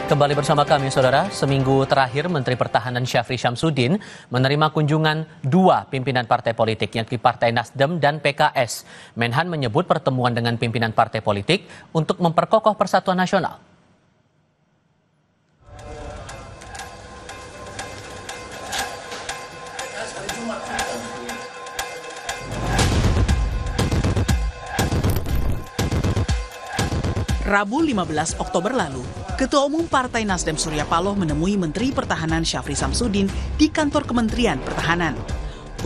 Kembali bersama kami, Saudara. Seminggu terakhir, Menteri Pertahanan Syafri Syamsuddin menerima kunjungan dua pimpinan partai politik, yakni Partai Nasdem dan PKS. Menhan menyebut pertemuan dengan pimpinan partai politik untuk memperkokoh persatuan nasional. Rabu 15 Oktober lalu, Ketua Umum Partai Nasdem Surya Paloh menemui Menteri Pertahanan Syafri Syamsuddin di kantor Kementerian Pertahanan.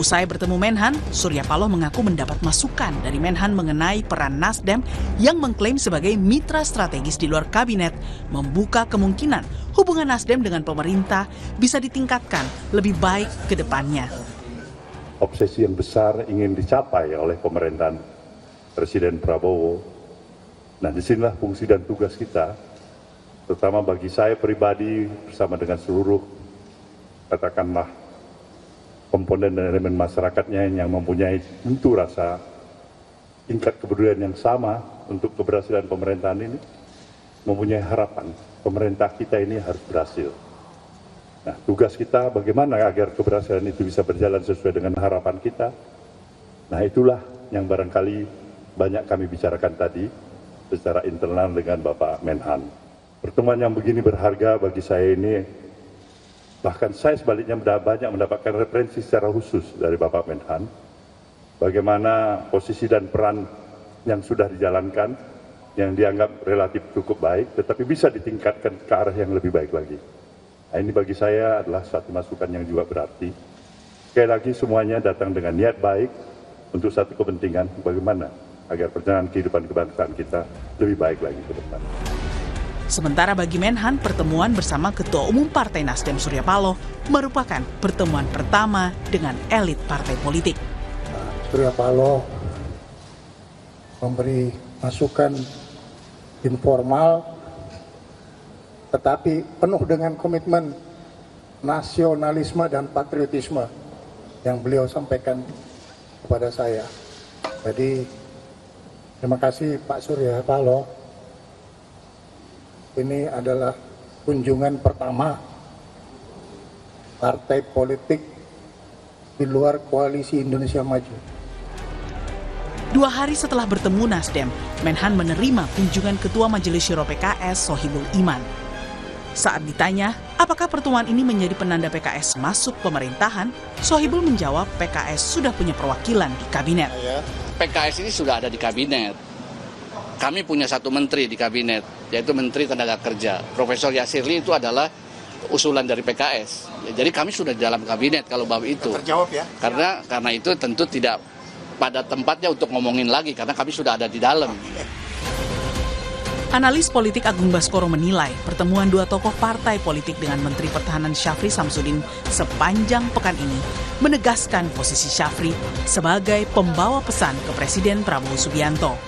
Usai bertemu Menhan, Surya Paloh mengaku mendapat masukan dari Menhan mengenai peran Nasdem yang mengklaim sebagai mitra strategis di luar kabinet, membuka kemungkinan hubungan Nasdem dengan pemerintah bisa ditingkatkan lebih baik ke depannya. Obsesi yang besar ingin dicapai oleh pemerintahan Presiden Prabowo. Nah, disinilah fungsi dan tugas kita, terutama bagi saya pribadi bersama dengan seluruh, katakanlah, komponen dan elemen masyarakatnya yang mempunyai tentu rasa tingkat kepedulian yang sama untuk keberhasilan pemerintahan ini, mempunyai harapan pemerintah kita ini harus berhasil. Nah, tugas kita bagaimana agar keberhasilan itu bisa berjalan sesuai dengan harapan kita. Nah, itulah yang barangkali banyak kami bicarakan tadi secara internal dengan Bapak Menhan. Pertemuan yang begini berharga bagi saya ini, bahkan saya sebaliknya banyak mendapatkan referensi secara khusus dari Bapak Menhan, bagaimana posisi dan peran yang sudah dijalankan, yang dianggap relatif cukup baik, tetapi bisa ditingkatkan ke arah yang lebih baik lagi. Nah, ini bagi saya adalah satu masukan yang juga berarti. Sekali lagi semuanya datang dengan niat baik untuk satu kepentingan, bagaimana agar perjalanan kehidupan kebangsaan kita lebih baik lagi ke depan. Sementara bagi Menhan, pertemuan bersama Ketua Umum Partai Nasdem Surya Paloh merupakan pertemuan pertama dengan elit partai politik. Surya Paloh memberi masukan informal, tetapi penuh dengan komitmen nasionalisme dan patriotisme yang beliau sampaikan kepada saya. Jadi, terima kasih Pak Surya Paloh. Ini adalah kunjungan pertama partai politik di luar koalisi Indonesia Maju. 2 hari setelah bertemu Nasdem, Menhan menerima kunjungan Ketua Majelis Syuro PKS Sohibul Iman. Saat ditanya apakah pertemuan ini menjadi penanda PKS masuk pemerintahan, Sohibul menjawab PKS sudah punya perwakilan di kabinet. PKS ini sudah ada di kabinet. Kami punya satu menteri di kabinet, yaitu Menteri Tenaga Kerja. Profesor Yasirli itu adalah usulan dari PKS. Jadi kami sudah di dalam kabinet kalau bab itu. Terjawab ya? Karena itu tentu tidak pada tempatnya untuk ngomongin lagi, karena kami sudah ada di dalam. Analis politik Agung Baskoro menilai pertemuan dua tokoh partai politik dengan Menteri Pertahanan Syafri Syamsuddin sepanjang pekan ini menegaskan posisi Syafri sebagai pembawa pesan ke Presiden Prabowo Subianto.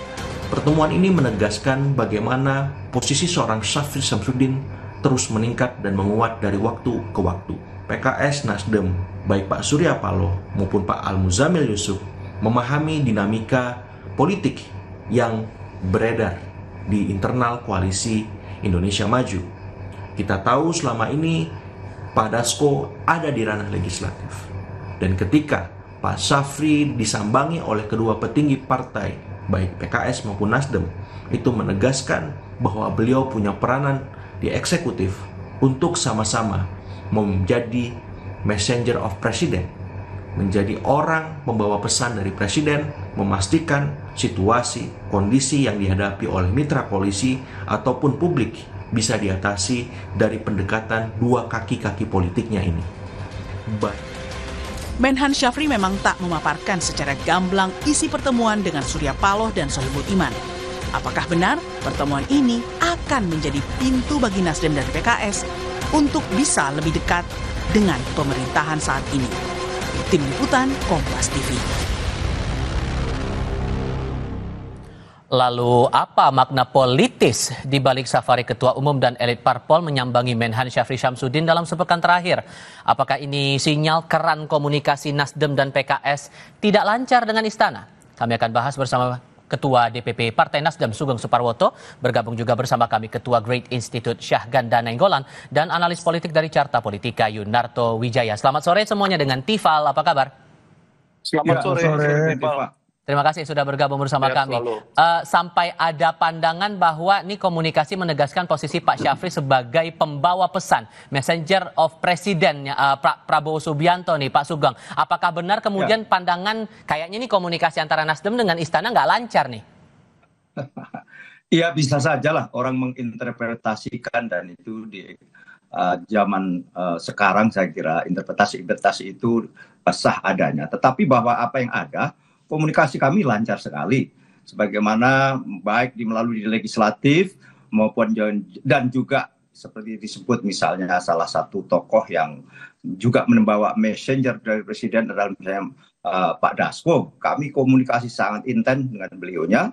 Pertemuan ini menegaskan bagaimana posisi seorang Syafri Syamsuddin terus meningkat dan menguat dari waktu ke waktu. PKS Nasdem, baik Pak Surya Paloh maupun Pak Al-Muzamil Yusuf, memahami dinamika politik yang beredar di internal koalisi Indonesia Maju. Kita tahu selama ini Pak Dasko ada di ranah legislatif. Dan ketika Pak Syafri disambangi oleh kedua petinggi partai, baik PKS maupun Nasdem, itu menegaskan bahwa beliau punya peranan di eksekutif untuk sama-sama menjadi messenger of president, menjadi orang membawa pesan dari presiden, memastikan situasi, kondisi yang dihadapi oleh mitra koalisi ataupun publik bisa diatasi dari pendekatan dua kaki-kaki politiknya ini. Menhan Syafri memang tak memaparkan secara gamblang isi pertemuan dengan Surya Paloh dan Sohibul Iman. Apakah benar pertemuan ini akan menjadi pintu bagi Nasdem dan PKS untuk bisa lebih dekat dengan pemerintahan saat ini? Tim Liputan Kompas TV. Lalu apa makna politis di balik safari Ketua Umum dan elit parpol menyambangi Menhan Syafri Syamsuddin dalam sepekan terakhir? Apakah ini sinyal keran komunikasi Nasdem dan PKS tidak lancar dengan istana? Kami akan bahas bersama Ketua DPP Partai Nasdem Sugeng Suparwoto, bergabung juga bersama kami Ketua Great Institute Syahganda Nainggolan dan analis politik dari Carta Politika Yunarto Wijaya. Selamat sore semuanya dengan Tifal, apa kabar? Selamat sore. Pak. Terima kasih sudah bergabung bersama kami. Sampai ada pandangan bahwa ini komunikasi menegaskan posisi Pak Syafri sebagai pembawa pesan, messenger of president Prabowo Subianto nih Pak Sugeng. Apakah benar kemudian pandangan kayaknya ini komunikasi antara Nasdem dengan Istana nggak lancar nih? Iya bisa saja lah orang menginterpretasikan, dan itu di zaman sekarang saya kira interpretasi itu sah adanya. Tetapi bahwa apa yang ada, komunikasi kami lancar sekali, sebagaimana baik melalui di legislatif maupun dan juga seperti disebut misalnya salah satu tokoh yang juga membawa messenger dari presiden adalah misalnya Pak Dasko. Kami komunikasi sangat intens dengan beliaunya,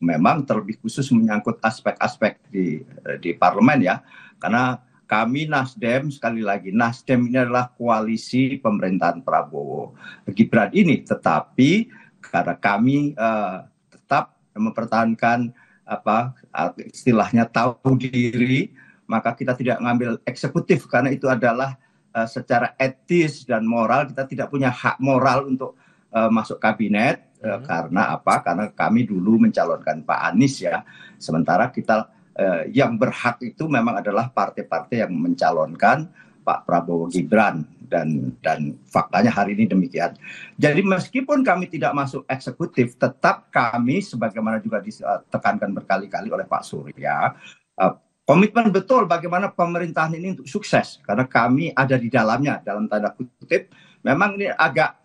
memang terlebih khusus menyangkut aspek-aspek di parlemen ya, karena kami Nasdem, sekali lagi Nasdem ini adalah koalisi pemerintahan Prabowo Gibran ini, tetapi karena kami tetap mempertahankan istilahnya tahu diri, maka kita tidak mengambil eksekutif karena itu adalah secara etis dan moral kita tidak punya hak moral untuk masuk kabinet. Karena apa? Karena kami dulu mencalonkan Pak Anies ya, sementara kita yang berhak itu memang adalah partai-partai yang mencalonkan Pak Prabowo Gibran, dan faktanya hari ini demikian. Jadi meskipun kami tidak masuk eksekutif, tetap kami sebagaimana juga ditekankan berkali-kali oleh Pak Surya, komitmen betul bagaimana pemerintahan ini untuk sukses, karena kami ada di dalamnya, dalam tanda kutip. Memang ini agak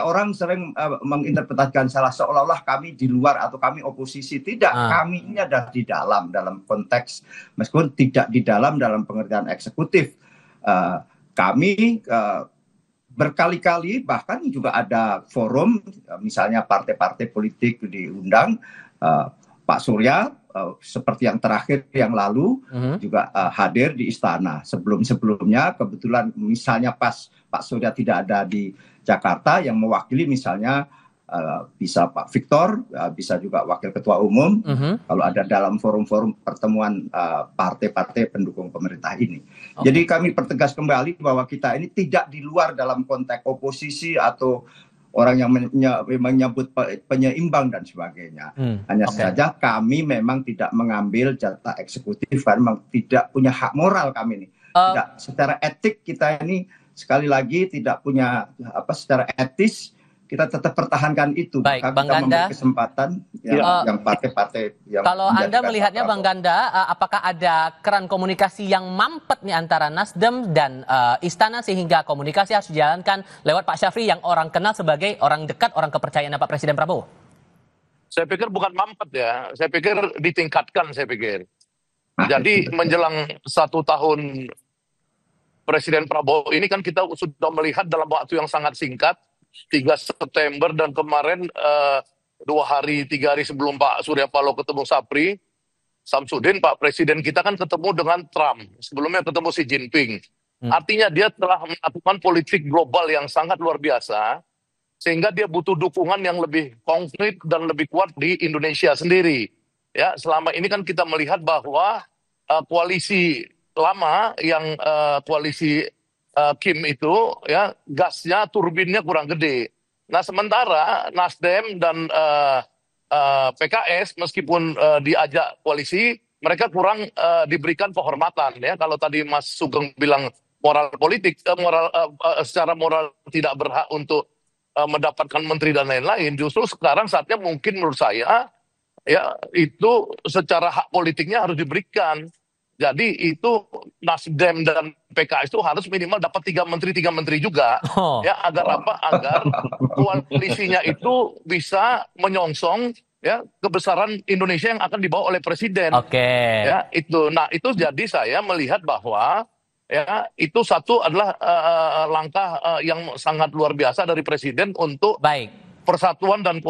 orang sering menginterpretasikan salah seolah-olah kami di luar atau kami oposisi. Tidak, kami ini ada di dalam konteks, meskipun tidak di dalam pengertian eksekutif. Kami berkali-kali bahkan juga ada forum, misalnya partai-partai politik diundang, Pak Surya seperti yang terakhir yang lalu juga hadir di istana. Sebelumnya kebetulan misalnya pas Pak Surya tidak ada di Jakarta, yang mewakili misalnya bisa Pak Victor, bisa juga Wakil Ketua Umum, kalau ada dalam forum-forum pertemuan partai-partai pendukung pemerintah ini. Jadi kami pertegas kembali bahwa kita ini tidak di luar dalam konteks oposisi atau orang yang menyebut penyeimbang dan sebagainya. Hanya saja kami memang tidak mengambil jatah eksekutif karena memang tidak punya hak moral kami ini. Tidak, secara etik kita ini sekali lagi tidak punya secara etis kita tetap pertahankan itu. Baik, Bang Ganda, memberi kesempatan yang partai-partai yang kalau Anda melihatnya Bang Ganda, apakah ada keran komunikasi yang mampet nih antara Nasdem dan Istana sehingga komunikasi harus dijalankan lewat Pak Syafri yang orang kenal sebagai orang dekat, orang kepercayaan Pak Presiden Prabowo? Saya pikir bukan mampet ya, saya pikir ditingkatkan saya pikir. Jadi menjelang 1 tahun Presiden Prabowo ini kan kita sudah melihat dalam waktu yang sangat singkat, 3 September dan kemarin 3 hari sebelum Pak Surya Paloh ketemu Samsudin, Pak Presiden kita kan ketemu dengan Trump, sebelumnya ketemu Xi Jinping. Artinya dia telah melakukan politik global yang sangat luar biasa, sehingga dia butuh dukungan yang lebih konkret dan lebih kuat di Indonesia sendiri. Ya, selama ini kan kita melihat bahwa koalisi lama yang koalisi Kim itu ya gasnya, turbinnya kurang gede. Nah sementara Nasdem dan PKS meskipun diajak koalisi, mereka kurang diberikan penghormatan ya. Kalau tadi Mas Sugeng bilang moral politik, secara moral tidak berhak untuk mendapatkan menteri dan lain-lain. Justru sekarang saatnya mungkin menurut saya ya itu secara hak politiknya harus diberikan. Jadi itu Nasdem dan PKS itu harus minimal dapat 3 menteri juga, ya agar apa? Agar koalisinya itu bisa menyongsong ya kebesaran Indonesia yang akan dibawa oleh presiden. Ya itu. Nah itu jadi saya melihat bahwa ya itu satu adalah langkah yang sangat luar biasa dari presiden untuk persatuan dan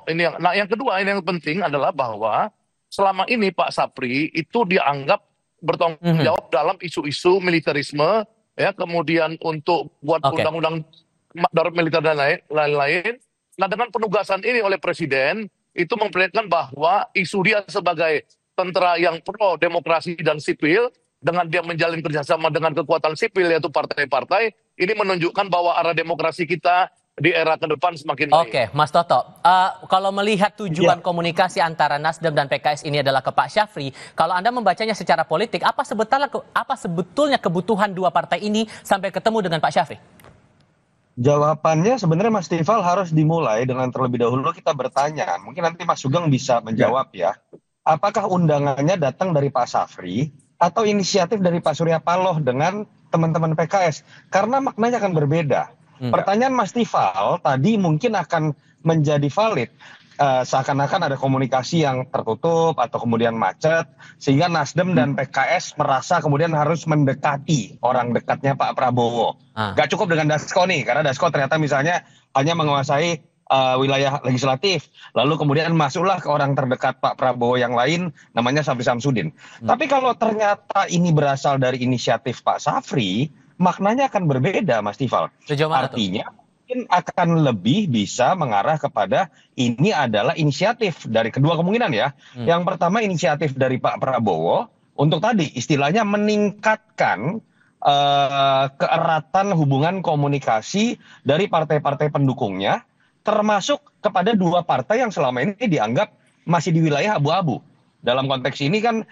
ini. Nah yang kedua, ini yang penting adalah bahwa selama ini Pak Sapri itu dianggap bertanggung jawab dalam isu-isu militerisme, ya kemudian untuk buat undang-undang dari militer dan lain-lain. Nah dengan penugasan ini oleh presiden, itu memperlihatkan bahwa isu dia sebagai tentara yang pro demokrasi dan sipil, dengan dia menjalin kerjasama dengan kekuatan sipil yaitu partai-partai, ini menunjukkan bahwa arah demokrasi kita di era ke depan semakin baik. Oke, Mas Toto, kalau melihat tujuan komunikasi antara Nasdem dan PKS ini adalah ke Pak Syafri, kalau Anda membacanya secara politik, apa sebetulnya kebutuhan dua partai ini sampai ketemu dengan Pak Syafri? Jawabannya sebenarnya Mas Tifal harus dimulai dengan terlebih dahulu kita bertanya, mungkin nanti Mas Sugeng bisa menjawab ya, apakah undangannya datang dari Pak Syafri atau inisiatif dari Pak Surya Paloh dengan teman-teman PKS? Karena maknanya akan berbeda. Pertanyaan Mas Tifal tadi mungkin akan menjadi valid, seakan-akan ada komunikasi yang tertutup atau kemudian macet, sehingga Nasdem dan PKS merasa kemudian harus mendekati orang dekatnya Pak Prabowo. Gak cukup dengan Dasko nih, karena Dasko ternyata misalnya hanya menguasai wilayah legislatif, lalu kemudian masuklah ke orang terdekat Pak Prabowo yang lain, namanya Syafri Samsudin. Tapi kalau ternyata ini berasal dari inisiatif Pak Syafri, maknanya akan berbeda, Mas Tifal. Artinya mungkin akan lebih bisa mengarah kepada ini adalah inisiatif dari kedua kemungkinan ya. Yang pertama inisiatif dari Pak Prabowo untuk tadi istilahnya meningkatkan keeratan hubungan komunikasi dari partai-partai pendukungnya, termasuk kepada dua partai yang selama ini dianggap masih di wilayah abu-abu. Dalam konteks ini kan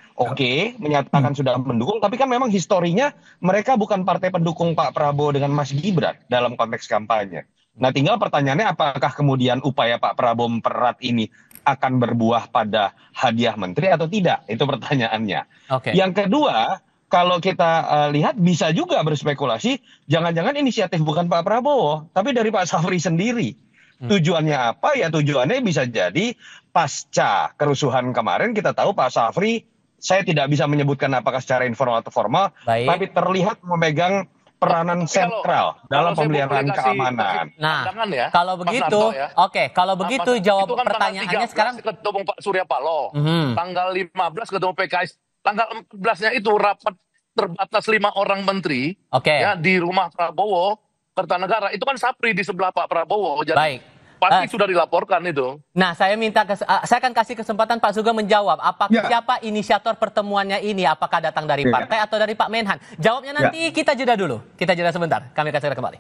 menyatakan sudah mendukung, tapi kan memang historinya mereka bukan partai pendukung Pak Prabowo dengan Mas Gibran dalam konteks kampanye. Nah tinggal pertanyaannya apakah kemudian upaya Pak Prabowo mempererat ini akan berbuah pada hadiah menteri atau tidak? Itu pertanyaannya. Yang kedua, kalau kita lihat bisa juga berspekulasi, jangan-jangan inisiatif bukan Pak Prabowo, tapi dari Pak Syafri sendiri. Tujuannya apa? Ya tujuannya bisa jadi pasca kerusuhan kemarin kita tahu Pak Syafri, saya tidak bisa menyebutkan apakah secara informal atau formal, tapi terlihat memegang peranan sentral dalam pemeliharaan keamanan. Nah, kalau begitu, kalau begitu jawab pertanyaannya sekarang. Ketemu Pak Surya Paloh, tanggal 15 ketemu PKS, tanggal 14-nya itu rapat terbatas 5 orang menteri ya, di rumah Prabowo, Kertanegara, itu kan Syafri di sebelah Pak Prabowo. Jadi pasti sudah dilaporkan itu. Nah, saya akan kasih kesempatan Pak Sugeng menjawab. Siapa inisiator pertemuannya ini? Apakah datang dari partai atau dari Pak Menhan? Jawabnya nanti kita jeda dulu. Kita jeda sebentar. Kami akan segera kembali.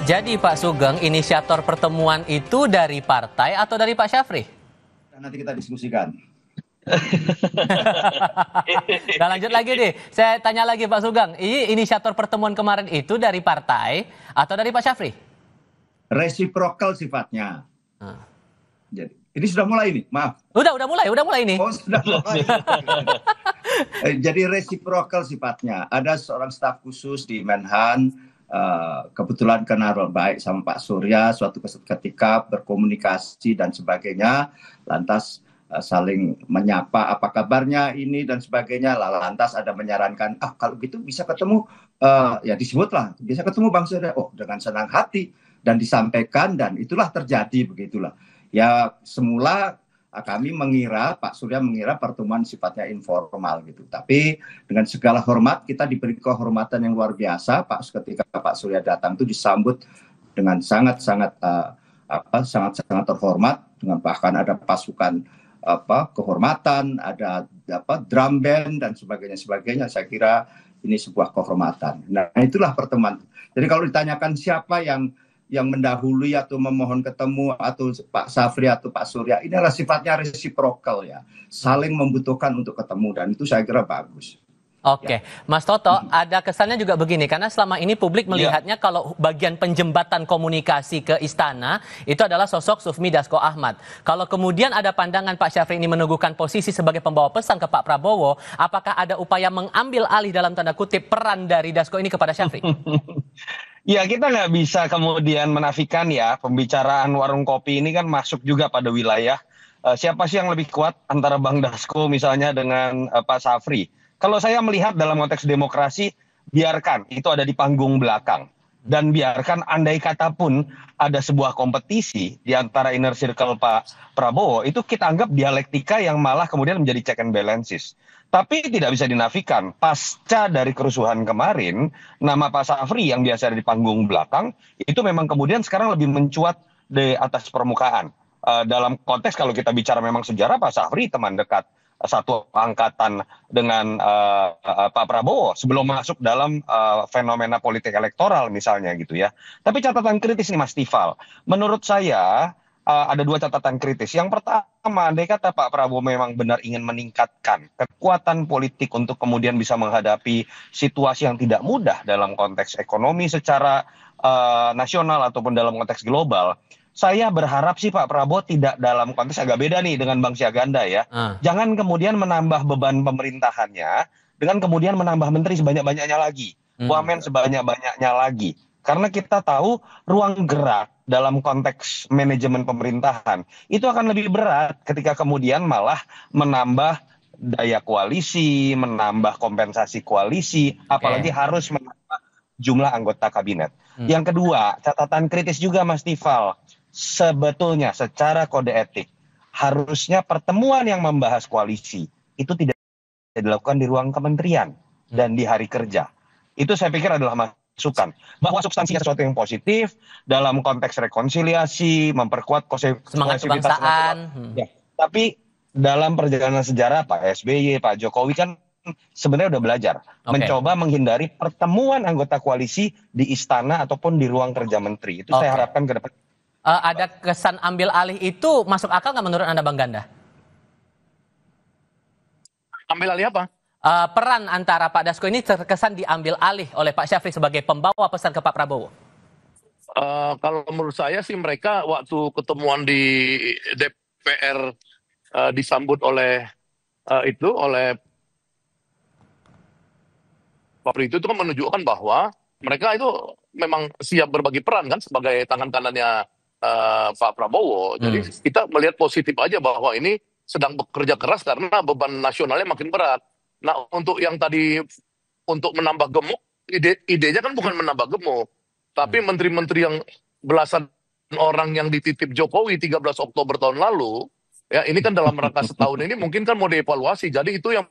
Jadi Pak Sugeng, inisiator pertemuan itu dari partai atau dari Pak Syafri? Nanti kita diskusikan. Nah lanjut lagi deh, saya tanya lagi Pak Sugeng, ini inisiator pertemuan kemarin itu dari partai atau dari Pak Syafri? Resiprokal sifatnya. Jadi ini sudah mulai nih, maaf. Udah mulai ini. Oh sudah mulai. Jadi resiprokal sifatnya. Ada seorang staf khusus di Menhan, kebetulan kenal baik sama Pak Surya, suatu ketika berkomunikasi dan sebagainya, lantas saling menyapa apa kabarnya ini dan sebagainya, lantas ada menyarankan kalau gitu bisa ketemu, ya disebutlah bisa ketemu Bang Surya, dengan senang hati dan disampaikan, dan itulah terjadi begitulah ya. Semula kami mengira, Pak Surya mengira pertemuan sifatnya informal gitu. Tapi dengan segala hormat, kita diberi kehormatan yang luar biasa. Ketika Pak Surya datang itu disambut dengan sangat-sangat terhormat, dengan bahkan ada pasukan kehormatan, ada drum band dan sebagainya. Saya kira ini sebuah kehormatan. Nah, itulah pertemuan. Jadi kalau ditanyakan siapa yang mendahului atau memohon ketemu, atau Pak Syafri atau Pak Surya, ini adalah sifatnya resiprokal ya, saling membutuhkan untuk ketemu, dan itu saya kira bagus. Mas Toto, ada kesannya juga begini, karena selama ini publik melihatnya kalau bagian penjembatan komunikasi ke istana itu adalah sosok Sufmi Dasko Ahmad. Kalau kemudian ada pandangan Pak Syafri ini meneguhkan posisi sebagai pembawa pesan ke Pak Prabowo, apakah ada upaya mengambil alih dalam tanda kutip peran dari Dasko ini kepada Syafri? Ya kita nggak bisa kemudian menafikan ya, pembicaraan warung kopi ini kan masuk juga pada wilayah siapa sih yang lebih kuat antara Bang Dasko misalnya dengan Pak Syafri. Kalau saya melihat dalam konteks demokrasi, biarkan itu ada di panggung belakang. Dan biarkan andai kata pun ada sebuah kompetisi di antara inner circle Pak Prabowo, itu kita anggap dialektika yang malah kemudian menjadi check and balances. Tapi tidak bisa dinafikan, pasca dari kerusuhan kemarin, nama Pak Safri yang biasa ada di panggung belakang, itu memang kemudian sekarang lebih mencuat di atas permukaan. Dalam konteks kalau kita bicara memang sejarah, Pak Safri teman dekat satu angkatan dengan Pak Prabowo sebelum masuk dalam fenomena politik elektoral misalnya gitu ya. Tapi catatan kritis nih Mas Tifal, menurut saya ada dua catatan kritis. Yang pertama, andai kata Pak Prabowo memang benar ingin meningkatkan kekuatan politik untuk kemudian bisa menghadapi situasi yang tidak mudah dalam konteks ekonomi secara nasional ataupun dalam konteks global, saya berharap sih Pak Prabowo tidak dalam konteks agak beda nih dengan Bang Syaganda ya. Jangan kemudian menambah beban pemerintahannya dengan kemudian menambah menteri sebanyak-banyaknya lagi, wamen sebanyak-banyaknya lagi. Karena kita tahu ruang gerak dalam konteks manajemen pemerintahan itu akan lebih berat ketika kemudian malah menambah daya koalisi, menambah kompensasi koalisi, apalagi harus menambah jumlah anggota kabinet. Yang kedua, catatan kritis juga Mas Tifal. Sebetulnya secara kode etik harusnya pertemuan yang membahas koalisi itu tidak dilakukan di ruang kementerian dan di hari kerja. Itu saya pikir adalah masukan bahwa substansinya sesuatu yang positif dalam konteks rekonsiliasi, memperkuat semangat kebangsaan. Ya, tapi dalam perjalanan sejarah Pak SBY, Pak Jokowi kan sebenarnya udah belajar mencoba menghindari pertemuan anggota koalisi di istana ataupun di ruang kerja menteri. Itu saya harapkan ke depan. Ada kesan ambil alih itu masuk akal nggak menurut Anda Bang Ganda? Ambil alih apa? Peran antara Pak Dasko ini terkesan diambil alih oleh Pak Syafri sebagai pembawa pesan ke Pak Prabowo. Kalau menurut saya sih mereka waktu ketemuan di DPR disambut oleh oleh Pak Pri itu kan menunjukkan bahwa mereka itu memang siap berbagi peran kan sebagai tangan kanannya Pak Prabowo. Jadi kita melihat positif aja bahwa ini sedang bekerja keras karena beban nasionalnya makin berat. Nah untuk yang tadi untuk menambah gemuk, idenya kan bukan menambah gemuk, tapi menteri-menteri yang belasan orang yang dititip Jokowi 13 Oktober tahun lalu, ya ini kan dalam rangka setahun ini mungkin kan mau dievaluasi. Jadi itu yang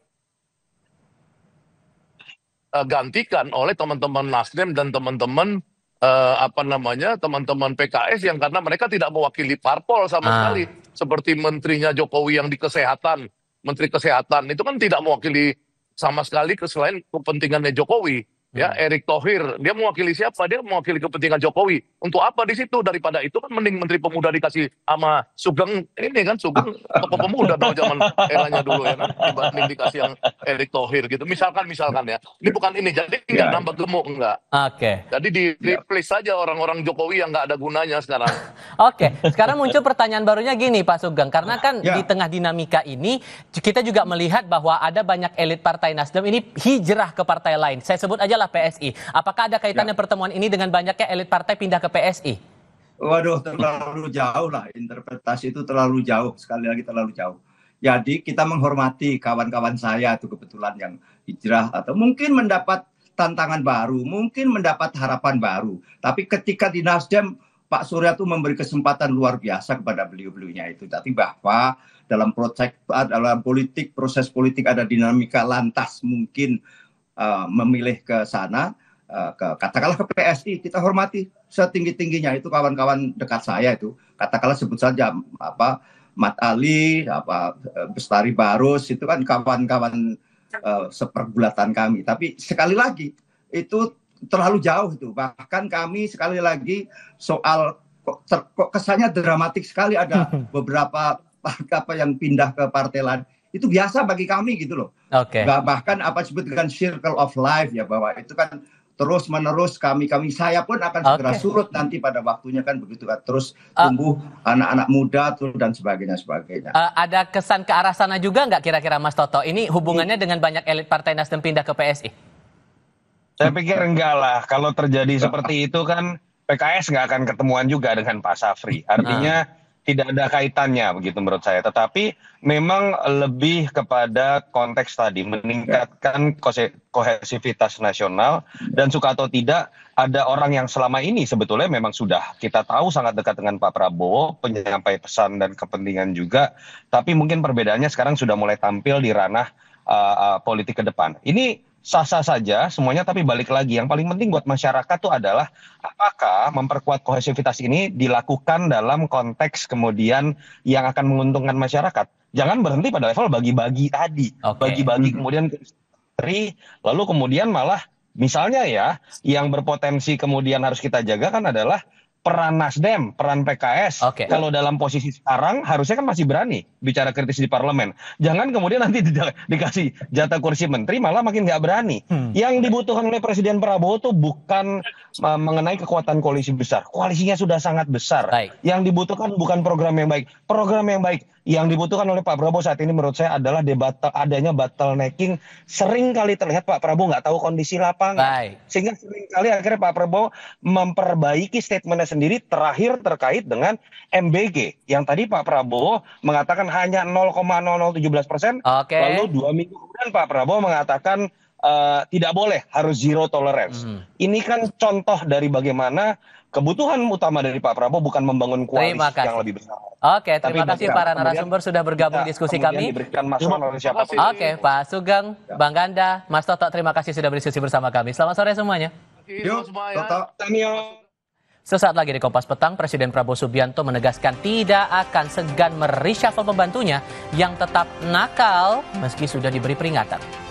gantikan oleh teman-teman Nasdem dan teman-teman teman-teman PKS yang karena mereka tidak mewakili parpol sama sekali, seperti menterinya Jokowi yang di kesehatan, menteri kesehatan itu kan tidak mewakili sama sekali selain kepentingannya Jokowi. Ya, Erick Thohir, dia mewakili siapa? Dia mewakili kepentingan Jokowi. Untuk apa di situ? Daripada itu kan mending Menteri Pemuda dikasih sama Sugeng. Ini kan Sugeng tokoh pemuda dong zaman eranya dulu ya kan. Dibanding dikasih yang Erick Thohir gitu. Misalkan ya. Ini bukan ini. Jadi nggak nambah gemuk, enggak. Jadi di replace saja orang-orang Jokowi yang nggak ada gunanya sekarang. Sekarang muncul pertanyaan barunya gini Pak Sugeng. Karena kan di tengah dinamika ini kita juga melihat bahwa ada banyak elit Partai Nasdem ini hijrah ke partai lain. Saya sebut aja PSI. Apakah ada kaitannya pertemuan ini dengan banyaknya elit partai pindah ke PSI? Waduh, terlalu jauh lah. Interpretasi itu terlalu jauh. Sekali lagi terlalu jauh. Jadi kita menghormati kawan-kawan saya itu kebetulan yang hijrah atau mungkin mendapat tantangan baru, mungkin mendapat harapan baru. Tapi ketika di Nasdem, Pak Surya itu memberi kesempatan luar biasa kepada beliau-beliaunya itu. Tapi bahwa dalam politik, proses politik ada dinamika lantas mungkin memilih ke sana, katakanlah ke PSI, kita hormati setinggi-tingginya. Itu kawan-kawan dekat saya itu, katakanlah sebut saja Mat Ali, Bestari Barus, itu kan kawan-kawan sepergulatan kami. Tapi sekali lagi itu terlalu jauh itu. Bahkan kami sekali lagi soal kok kesannya dramatik sekali ada beberapa yang pindah ke partai lain. Itu biasa bagi kami gitu loh. Bahkan apa disebut dengan circle of life ya, bahwa itu kan terus menerus saya pun akan segera surut nanti pada waktunya kan begitu kan, terus tumbuh anak-anak muda dan sebagainya. Ada kesan ke arah sana juga nggak kira-kira Mas Toto? Ini hubungannya dengan banyak elit Partai Nasdem pindah ke PSI? Saya pikir enggak lah. Kalau terjadi seperti itu kan PKS nggak akan ketemuan juga dengan Pak Safri. Artinya tidak ada kaitannya begitu menurut saya. Tetapi memang lebih kepada konteks tadi, meningkatkan kohesivitas nasional, dan suka atau tidak ada orang yang selama ini sebetulnya memang sudah kita tahu sangat dekat dengan Pak Prabowo, penyampai pesan dan kepentingan juga, tapi mungkin perbedaannya sekarang sudah mulai tampil di ranah politik ke depan. Ini sah-sah saja semuanya, tapi balik lagi yang paling penting buat masyarakat tuh adalah apakah memperkuat kohesivitas ini dilakukan dalam konteks kemudian yang akan menguntungkan masyarakat. Jangan berhenti pada level bagi-bagi tadi, bagi-bagi kemudian lalu kemudian malah misalnya ya yang berpotensi kemudian harus kita jaga kan adalah peran Nasdem, peran PKS. Kalau dalam posisi sekarang harusnya kan masih berani bicara kritis di parlemen. Jangan kemudian nanti dikasih jatah kursi menteri malah makin nggak berani. Yang dibutuhkan oleh Presiden Prabowo tuh bukan mengenai kekuatan koalisi besar. Koalisinya sudah sangat besar. Yang dibutuhkan bukan program yang baik. Program yang baik yang dibutuhkan oleh Pak Prabowo saat ini menurut saya adalah adanya bottlenecking. Sering kali terlihat Pak Prabowo nggak tahu kondisi lapangan. Sehingga sering kali akhirnya Pak Prabowo memperbaiki statementnya sendiri terakhir terkait dengan MBG. Yang tadi Pak Prabowo mengatakan hanya 0,0017%. Lalu 2 minggu kemudian Pak Prabowo mengatakan tidak boleh, harus zero tolerance. Ini kan contoh dari bagaimana kebutuhan utama dari Pak Prabowo bukan membangun koalisi yang lebih besar. Terima kasih para narasumber sudah bergabung di diskusi kami. Pak Sugeng, Bang Ganda, Mas Toto, terima kasih sudah berdiskusi bersama kami. Selamat sore semuanya. Sesaat lagi di Kompas Petang, Presiden Prabowo Subianto menegaskan tidak akan segan mereshuffle pembantunya yang tetap nakal meski sudah diberi peringatan.